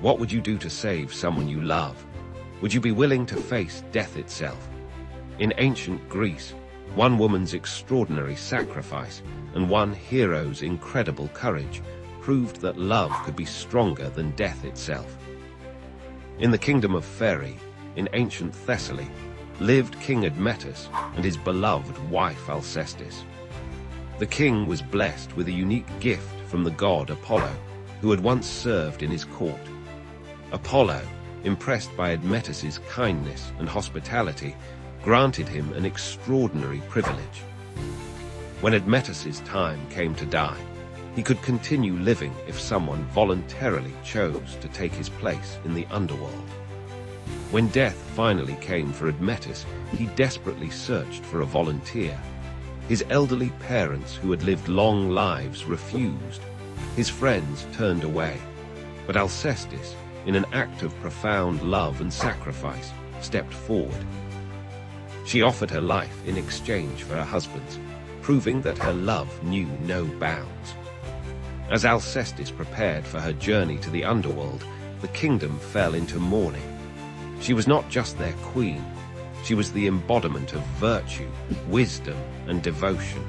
What would you do to save someone you love? Would you be willing to face death itself? In ancient Greece, one woman's extraordinary sacrifice and one hero's incredible courage proved that love could be stronger than death itself. In the kingdom of Faerie, in ancient Thessaly, lived King Admetus and his beloved wife Alcestis. The king was blessed with a unique gift from the god Apollo, who had once served in his court. Apollo, impressed by Admetus's kindness and hospitality, granted him an extraordinary privilege. When Admetus's time came to die, he could continue living if someone voluntarily chose to take his place in the underworld. When death finally came for Admetus, he desperately searched for a volunteer. His elderly parents, who had lived long lives, refused. His friends turned away. But Alcestis, in an act of profound love and sacrifice, stepped forward. She offered her life in exchange for her husband's, proving that her love knew no bounds. As Alcestis prepared for her journey to the underworld, the kingdom fell into mourning. She was not just their queen, she was the embodiment of virtue, wisdom, and devotion.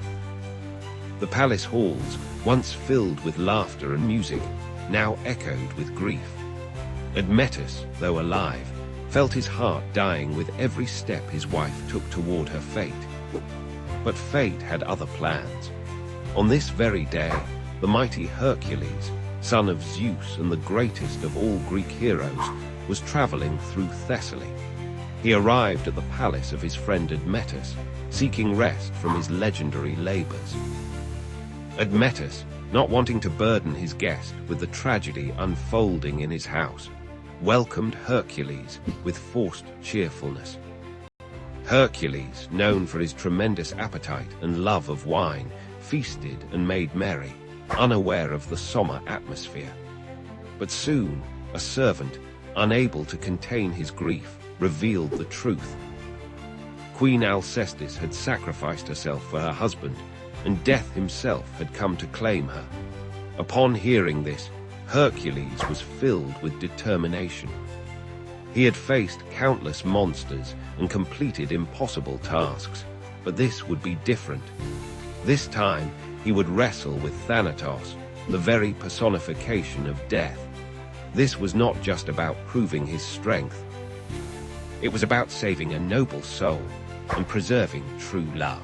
The palace halls, once filled with laughter and music, now echoed with grief. Admetus, though alive, felt his heart dying with every step his wife took toward her fate. But fate had other plans. On this very day, the mighty Hercules, son of Zeus and the greatest of all Greek heroes, was traveling through Thessaly. He arrived at the palace of his friend Admetus, seeking rest from his legendary labors. Admetus, not wanting to burden his guest with the tragedy unfolding in his house, welcomed Hercules with forced cheerfulness. Hercules, known for his tremendous appetite and love of wine, feasted and made merry, unaware of the somber atmosphere. But soon, a servant, unable to contain his grief, revealed the truth. Queen Alcestis had sacrificed herself for her husband, and death himself had come to claim her. Upon hearing this, Hercules was filled with determination. He had faced countless monsters and completed impossible tasks, but this would be different. This time, he would wrestle with Thanatos, the very personification of death. This was not just about proving his strength. It was about saving a noble soul and preserving true love.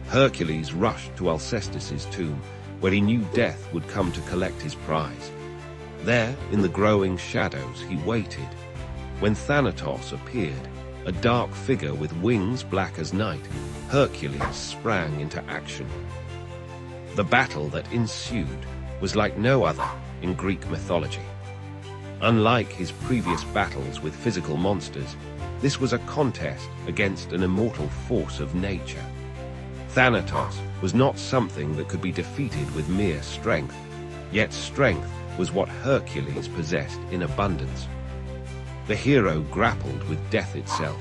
Hercules rushed to Alcestis's tomb, where he knew death would come to collect his prize. There, in the growing shadows, he waited. When Thanatos appeared, a dark figure with wings black as night, Hercules sprang into action. The battle that ensued was like no other in Greek mythology. Unlike his previous battles with physical monsters, this was a contest against an immortal force of nature. Thanatos was not something that could be defeated with mere strength, yet strength was what Hercules possessed in abundance. The hero grappled with death itself,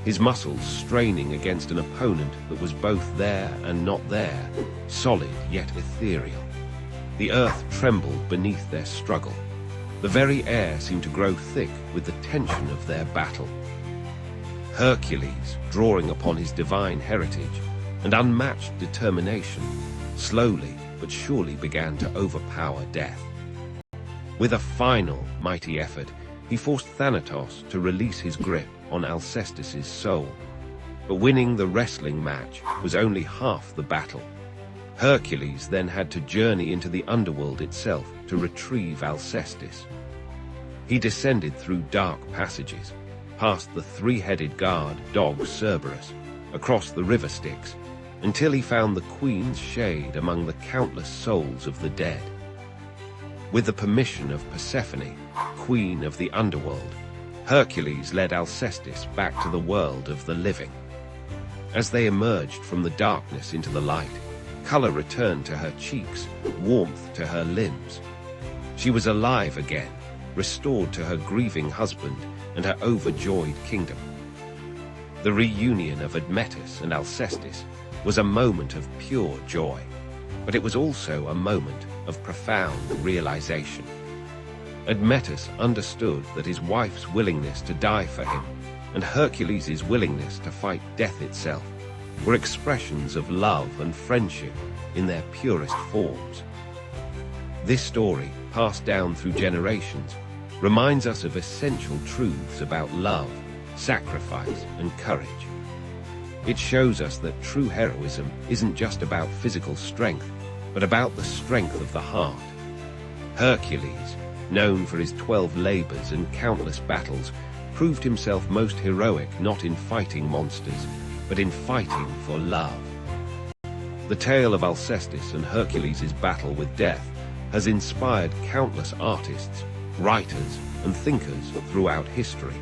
his muscles straining against an opponent that was both there and not there, solid yet ethereal. The earth trembled beneath their struggle. The very air seemed to grow thick with the tension of their battle. Hercules, drawing upon his divine heritage and unmatched determination, slowly but surely began to overpower death. With a final mighty effort, he forced Thanatos to release his grip on Alcestis's soul. But winning the wrestling match was only half the battle. Hercules then had to journey into the underworld itself to retrieve Alcestis. He descended through dark passages, past the three-headed guard dog Cerberus, across the river Styx, until he found the queen's shade among the countless souls of the dead. With the permission of Persephone, queen of the underworld, Hercules led Alcestis back to the world of the living. As they emerged from the darkness into the light, color returned to her cheeks, warmth to her limbs. She was alive again, restored to her grieving husband and her overjoyed kingdom. The reunion of Admetus and Alcestis was a moment of pure joy, but it was also a moment of profound realization. Admetus understood that his wife's willingness to die for him and Hercules' willingness to fight death itself were expressions of love and friendship in their purest forms. This story, passed down through generations, reminds us of essential truths about love, sacrifice, and courage. It shows us that true heroism isn't just about physical strength, but about the strength of the heart. Hercules, known for his 12 labors and countless battles, proved himself most heroic not in fighting monsters, but in fighting for love. The tale of Alcestis and Hercules' battle with death has inspired countless artists, writers, and thinkers throughout history.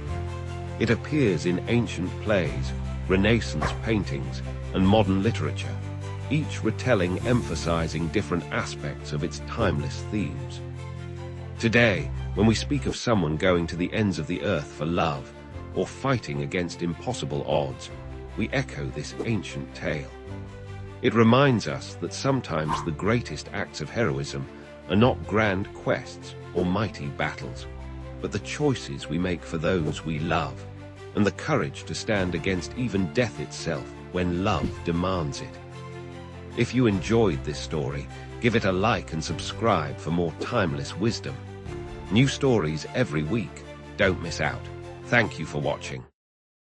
It appears in ancient plays, Renaissance paintings, and modern literature, each retelling emphasizing different aspects of its timeless themes. Today, when we speak of someone going to the ends of the earth for love, or fighting against impossible odds, we echo this ancient tale. It reminds us that sometimes the greatest acts of heroism are not grand quests or mighty battles, but the choices we make for those we love, and the courage to stand against even death itself when love demands it. If you enjoyed this story, give it a like and subscribe for more timeless wisdom. New stories every week. Don't miss out. Thank you for watching.